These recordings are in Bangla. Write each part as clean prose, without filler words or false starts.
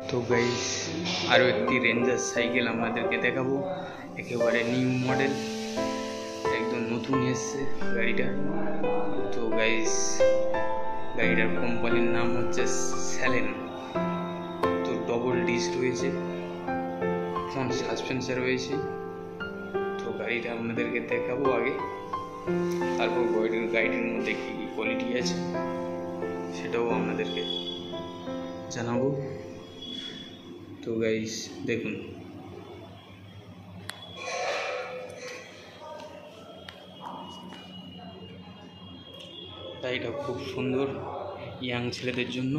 তো গাইস আরও একটি রেঞ্জার সাইকেল আপনাদেরকে দেখাবো, একেবারে নিউ মডেল, একদম নতুন এসছে গাড়িটা। তো গাইস গাড়িটার কোম্পানির নাম হচ্ছে স্যালেন। তো ডবল ডিস্ক রয়েছে, ফ্রন্ট সাসপেন্সার রয়েছে। তো গাড়িটা আপনাদেরকে দেখাবো আগে, তারপর গাড়িটির মধ্যে কী কী কোয়ালিটি আছে সেটাও আপনাদেরকে জানাবো। তো গাইস দেখুন, গাড়িটা খুব সুন্দর ইয়াং ছেলেদের জন্য।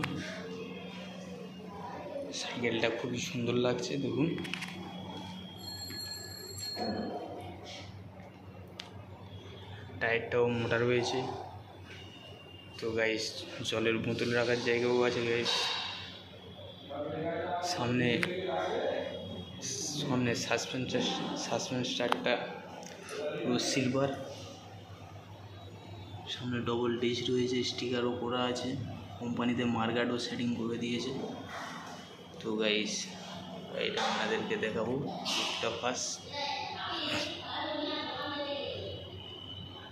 সাইকেলটা খুবই সুন্দর লাগছে, দেখুন। টায়ারটাও মোটা রয়েছে। তো গাইস জলের বোতল রাখার জায়গাও আছে গাইস। সামনে সাসপেন্সারটা পুরো সিলভার, সামনে ডবল ডিস্ক রয়েছে, স্টিকারও করা আছে, কোম্পানিতে মার্কারও সেটিং করে দিয়েছে। তো গাইস এটা আপনাদেরকে দেখাবো একটা ফার্স্ট।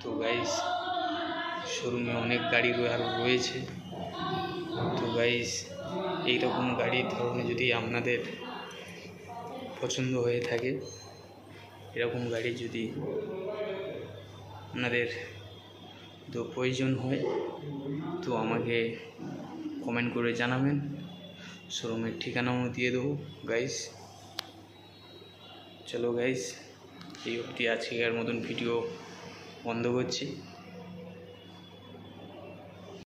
তো গাইস শোরুমে অনেক গাড়ি আরও রয়েছে। তো গাইস এইরকম গাড়ির ধরনের যদি আপনাদের পছন্দ হয়ে থাকে, এরকম গাড়ি যদি আপনাদের তো প্রয়োজন হয়, তো আমাকে কমেন্ট করে জানাবেন, শোরুমের ঠিকানাও দিয়ে দেবো গাইস। চলো গাইস, এই অবধি আজকের মতন ভিডিও বন্ধ করছি।